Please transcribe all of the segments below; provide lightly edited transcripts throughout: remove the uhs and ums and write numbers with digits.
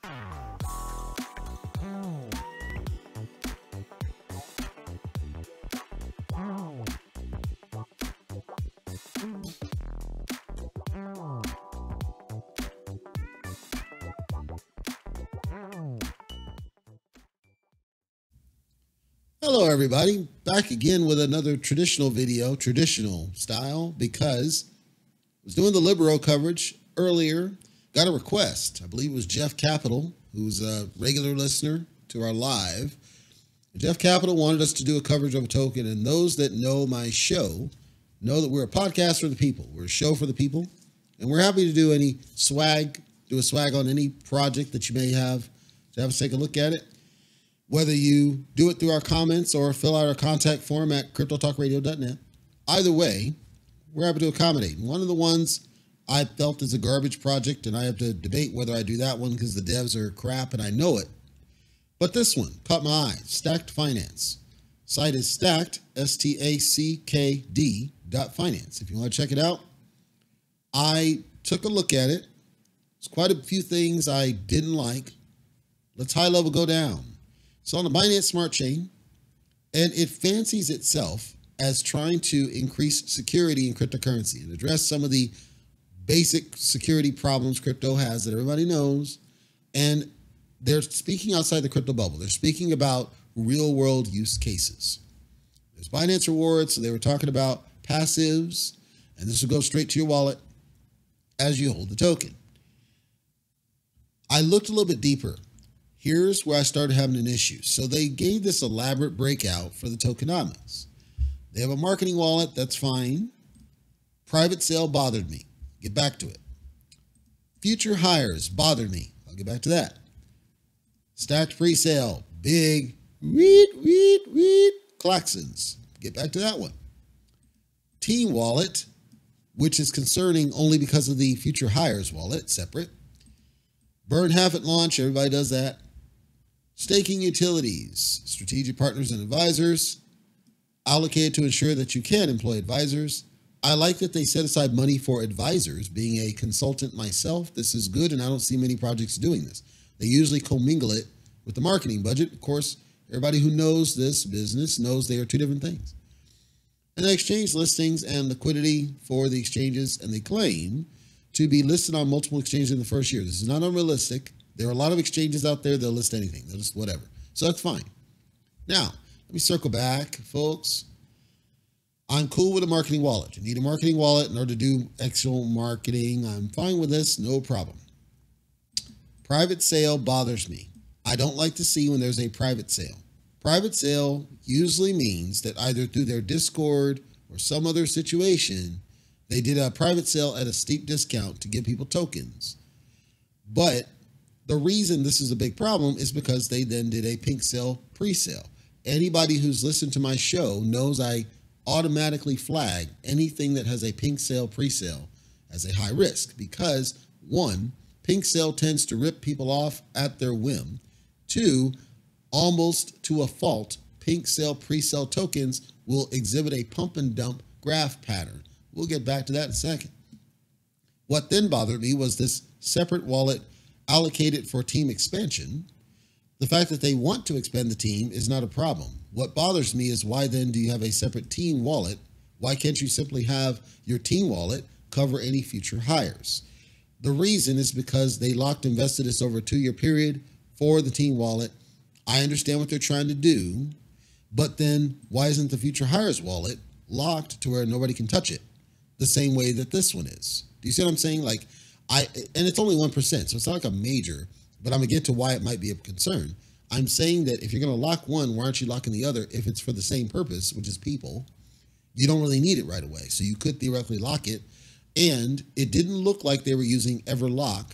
Hello everybody, back again with another traditional video, traditional style, because I was doing the Libero coverage earlier, got a request. I believe it was Jeff Capital, who's a regular listener to our live. Jeff Capital wanted us to do a coverage of a token, and those that know my show know that we're a podcast for the people. We're a show for the people, and we're happy to do any swag, do a swag on any project that you may have. So have us take a look at it. Whether you do it through our comments or fill out our contact form at cryptotalkradio.net. Either way, we're happy to accommodate. One of the ones I felt is a garbage project, and I have to debate whether I do that one because the devs are crap and I know it. But this one caught my eye, Stacked Finance. Site is stacked, STACKD.finance. If you want to check it out, I took a look at it. There's quite a few things I didn't like. Let's high level go down. It's on the Binance Smart Chain, and it fancies itself as trying to increase security in cryptocurrency and address some of the basic security problems crypto has that everybody knows. And they're speaking outside the crypto bubble. They're speaking about real world use cases. There's Binance rewards, so they were talking about passives, and this will go straight to your wallet as you hold the token. I looked a little bit deeper. Here's where I started having an issue. So they gave this elaborate breakout for the tokenomics. They have a marketing wallet, that's fine. Private sale bothered me. Get back to it. Future hires bothered me. I'll get back to that. Stacked pre-sale, big, klaxons. Get back to that one. Team wallet, which is concerning only because of the future hires wallet, separate. Burn half at launch, everybody does that. Staking utilities, strategic partners and advisors, allocated to ensure that you can employ advisors. I like that they set aside money for advisors. Being a consultant myself, this is good, and I don't see many projects doing this. They usually commingle it with the marketing budget. Of course, everybody who knows this business knows they are two different things. And they exchange listings and liquidity for the exchanges, and they claim to be listed on multiple exchanges in the first year. This is not unrealistic. There are a lot of exchanges out there, they'll list anything. They'll just whatever. So that's fine. Now, let me circle back, folks. I'm cool with a marketing wallet. You need a marketing wallet in order to do actual marketing. I'm fine with this, no problem. Private sale bothers me. I don't like to see when there's a private sale. Private sale usually means that either through their Discord or some other situation, they did a private sale at a steep discount to give people tokens. But the reason this is a big problem is because they then did a PinkSale pre-sale. Anybody who's listened to my show knows I automatically flag anything that has a PinkSale pre-sale as a high risk because, one, PinkSale tends to rip people off at their whim. Two, almost to a fault, PinkSale pre-sale tokens will exhibit a pump and dump graph pattern. We'll get back to that in a second. What then bothered me was this separate wallet allocated for team expansion. The fact that they want to expand the team is not a problem. What bothers me is why then do you have a separate team wallet? Why can't you simply have your team wallet cover any future hires? The reason is because they locked and vested this over a 2-year period for the team wallet. I understand what they're trying to do, but then why isn't the future hires wallet locked to where nobody can touch it the same way that this one is? Do you see what I'm saying? Like, and it's only 1%, so it's not like a major, but I'm gonna get to why it might be a concern. I'm saying that if you're gonna lock one, why aren't you locking the other if it's for the same purpose, which is people? You don't really need it right away. So you could theoretically lock it. And it didn't look like they were using Everlock.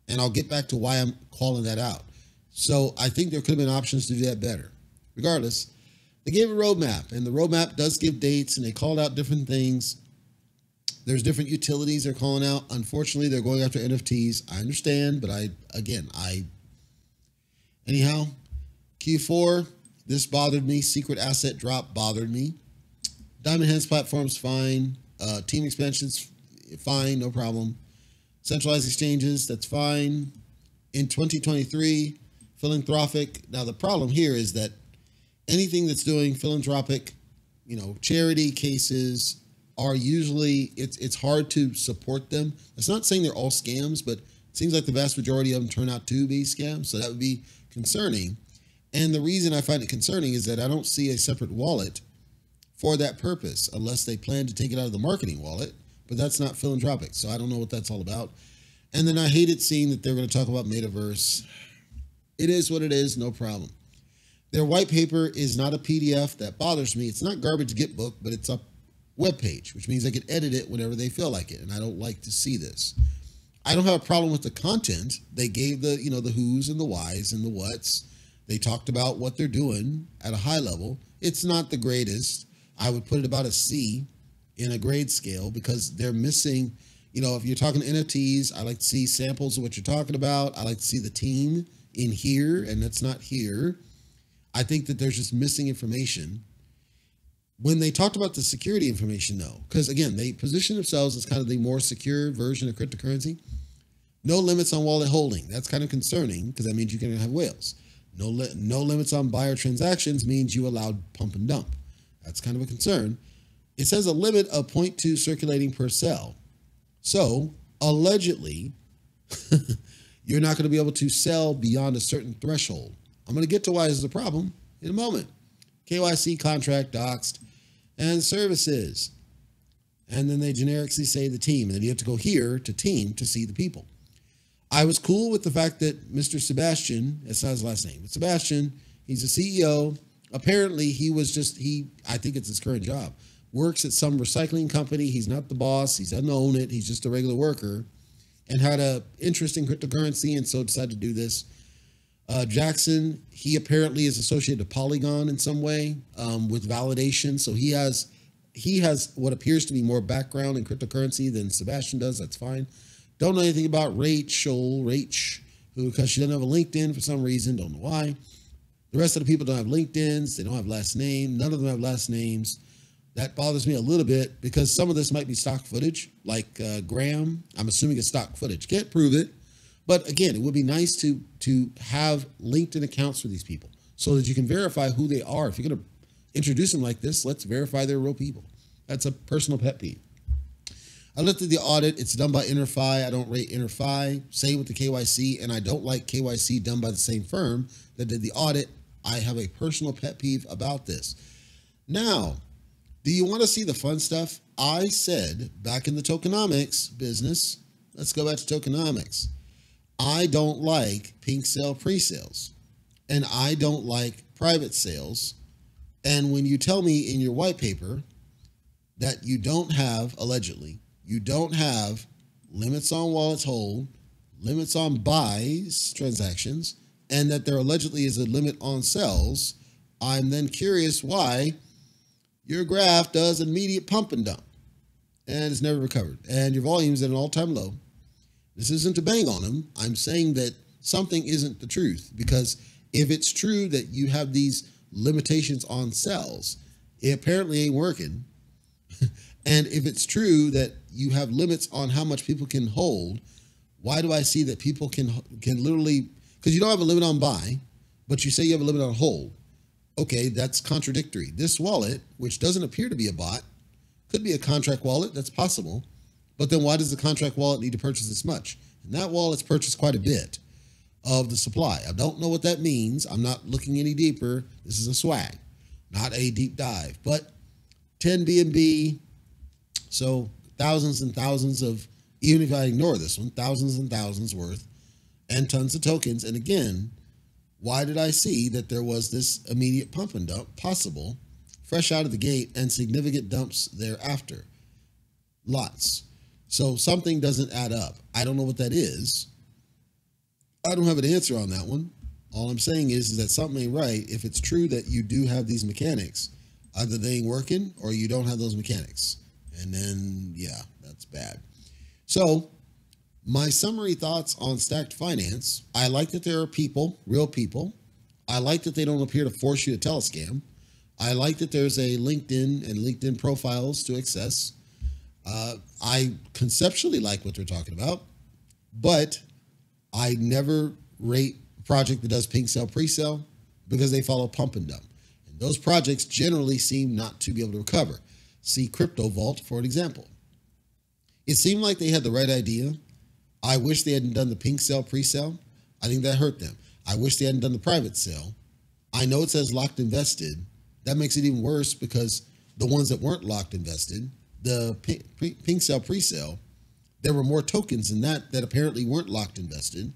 And I'll get back to why I'm calling that out. So I think there could have been options to do that better. Regardless, they gave a roadmap, and the roadmap does give dates, and they called out different things. There's different utilities they're calling out. Unfortunately, they're going after NFTs. I understand, but anyhow, Q4, this bothered me. Secret asset drop bothered me. Diamond Hands platform's fine. Team expansion's fine, no problem. Centralized exchanges, that's fine. in 2023, philanthropic. Now, the problem here is that anything that's doing philanthropic, charity cases are usually, it's hard to support them. It's not saying they're all scams, but it seems like the vast majority of them turn out to be scams. So that would be concerning. And the reason I find it concerning is that I don't see a separate wallet for that purpose, unless they plan to take it out of the marketing wallet, but that's not philanthropic. So I don't know what that's all about. And then I hated seeing that they're going to talk about metaverse. It is what it is, no problem. Their white paper is not a PDF. That bothers me. It's not garbage get book, but it's a web page, which means they can edit it whenever they feel like it. And I don't like to see this. I don't have a problem with the content. They gave the who's and the whys and the what's. They talked about what they're doing at a high level. It's not the greatest. I would put it about a C in a grade scale because they're missing, if you're talking NFTs, I like to see samples of what you're talking about. I like to see the team in here, and that's not here. I think that there's just missing information. When they talked about the security information, though, because again, they position themselves as kind of the more secure version of cryptocurrency. No limits on wallet holding. That's kind of concerning because that means you can have whales. No limits on buyer transactions means you allowed pump and dump. That's kind of a concern. It says a limit of 0.2 circulating per cell. So allegedly, you're not going to be able to sell beyond a certain threshold. I'm going to get to why this is a problem in a moment. KYC, contract, doxed, and services. And then they generically say the team. And then you have to go here to team to see the people. I was cool with the fact that Mr. Sebastian, that's not his last name, but Sebastian, he's a CEO. Apparently I think it's his current job, works at some recycling company. He's not the boss. He doesn't own it. He's just a regular worker and had an interest in cryptocurrency and so decided to do this. Jackson, he apparently is associated to Polygon in some way with validation. So he has what appears to be more background in cryptocurrency than Sebastian does. That's fine. Don't know anything about Rachel, who, because she doesn't have a LinkedIn for some reason, don't know why. The rest of the people don't have LinkedIns. They don't have last name. None of them have last names. That bothers me a little bit because some of this might be stock footage, like Graham. I'm assuming it's stock footage. Can't prove it. But again, it would be nice to have LinkedIn accounts for these people so that you can verify who they are. If you're going to introduce them like this, let's verify they're real people. That's a personal pet peeve. I looked at the audit. It's done by InterFi. I don't rate InterFi. Same with the KYC, and I don't like KYC done by the same firm that did the audit. I have a personal pet peeve about this. Now, do you want to see the fun stuff? I said back in the tokenomics business, let's go back to tokenomics. I don't like PinkSale pre-sales, and I don't like private sales. And when you tell me in your white paper that you don't have, allegedly, you don't have limits on wallets hold, limits on buys transactions, and that there allegedly is a limit on sells, I'm then curious why your graph does immediate pump and dump and it's never recovered. And your volume's at an all-time low. This isn't to bang on them. I'm saying that something isn't the truth, because if it's true that you have these limitations on sells, it apparently ain't working. And if it's true that you have limits on how much people can hold, why do I see that people can literally, because you don't have a limit on buy, but you say you have a limit on hold. Okay, that's contradictory. This wallet, which doesn't appear to be a bot, could be a contract wallet. That's possible. But then why does the contract wallet need to purchase this much? And that wallet's purchased quite a bit of the supply. I don't know what that means. I'm not looking any deeper. This is a swag, not a deep dive. But 10 BNB, so thousands and thousands of, even if I ignore this one, thousands and thousands worth, and tons of tokens. And again, why did I see that there was this immediate pump and dump possible, fresh out of the gate, and significant dumps thereafter? Lots. So something doesn't add up. I don't know what that is. I don't have an answer on that one. All I'm saying is that something ain't right if it's true that you do have these mechanics. Either they ain't working or you don't have those mechanics. And then, yeah, that's bad. So my summary thoughts on stacked finance: I like that there are people, real people. I like that they don't appear to force you to tell a scam. I like that there's a LinkedIn and LinkedIn profiles to access. I conceptually like what they're talking about, but I never rate project that does PinkSale pre-sale because they follow pump and dump. And those projects generally seem not to be able to recover. See Crypto Vault for an example. It seemed like they had the right idea. I wish they hadn't done the PinkSale pre-sale. I think that hurt them. I wish they hadn't done the private sale. I know it says locked invested. That makes it even worse because the ones that weren't locked invested, the PinkSale pre-sale, there were more tokens in that apparently weren't locked invested.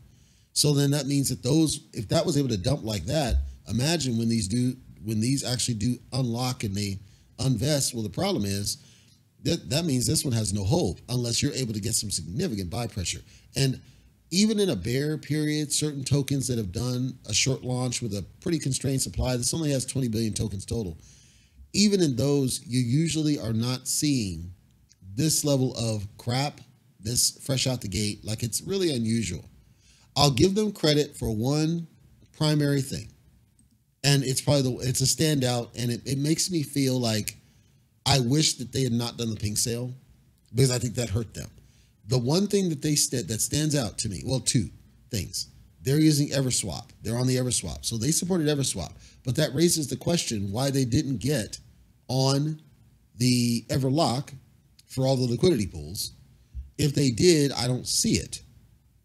So then that means that those, if that was able to dump like that, imagine when these actually do unlock and they unvest. Well, the problem is that means this one has no hope unless you're able to get some significant buy pressure. And even in a bear period, certain tokens that have done a short launch with a pretty constrained supply, this only has 20 billion tokens total. Even in those, you usually are not seeing this level of crap, this fresh out the gate. Like, it's really unusual. I'll give them credit for one primary thing. And it's probably it's a standout, and it makes me feel like I wish that they had not done the PinkSale because I think that hurt them. The one thing that that stands out to me, well, two things. They're using Everswap. They're on the Everswap. So they supported Everswap. But that raises the question why they didn't get on the Everlock for all the liquidity pools. If they did, I don't see it.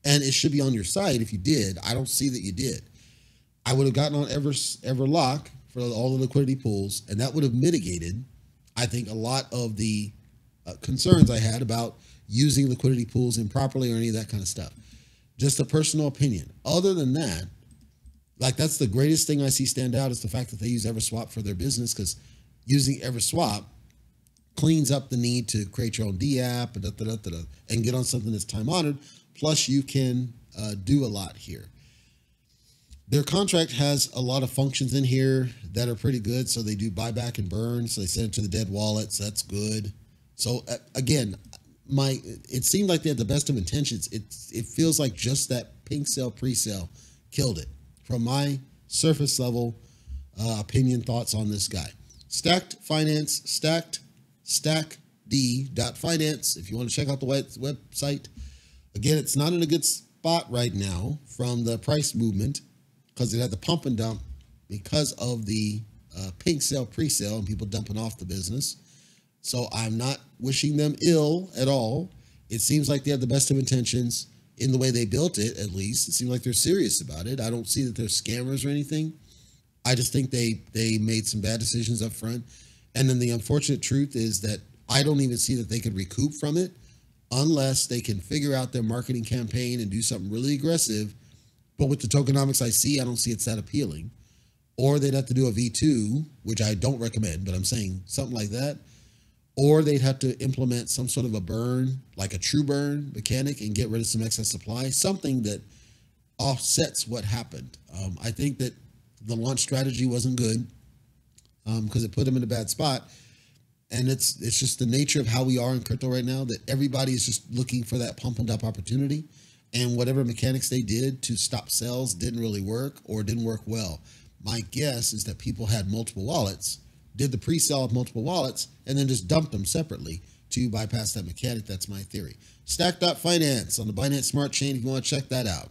And it should be on your site if you did. I don't see that you did. I would have gotten on Everlock for all the liquidity pools, and that would have mitigated, I think, a lot of the concerns I had about using liquidity pools improperly or any of that kind of stuff. Just a personal opinion. Other than that, like, that's the greatest thing I see stand out is the fact that they use Everswap for their business, because using Everswap cleans up the need to create your own D-app and get on something that's time-honored. Plus, you can do a lot here. Their contract has a lot of functions in here that are pretty good. So they do buyback and burn. So they send it to the dead wallet. So that's good. So again, it seemed like they had the best of intentions. It feels like just that PinkSale pre-sale killed it. From my surface level opinion, thoughts on this guy. Stacked Finance, STACKD.finance. If you want to check out the website. Again, it's not in a good spot right now from the price movement, because it had the pump and dump because of the PinkSale pre-sale and people dumping off the business. So I'm not wishing them ill at all. It seems like they have the best of intentions in the way they built it, at least. It seems like they're serious about it. I don't see that they're scammers or anything. I just think they made some bad decisions up front. And then the unfortunate truth is that I don't even see that they could recoup from it unless they can figure out their marketing campaign and do something really aggressive. But with the tokenomics I see, I don't see it's that appealing. Or they'd have to do a V2, which I don't recommend, but I'm saying something like that. Or they'd have to implement some sort of a burn, like a true burn mechanic, and get rid of some excess supply, something that offsets what happened. I think that the launch strategy wasn't good because it put them in a bad spot. And it's just the nature of how we are in crypto right now, that everybody is just looking for that pump and dump opportunity. And whatever mechanics they did to stop sales didn't really work or didn't work well. My guess is that people had multiple wallets, did the pre-sale of multiple wallets, and then just dumped them separately to bypass that mechanic. That's my theory. Stack.finance on the Binance Smart Chain if you want to check that out.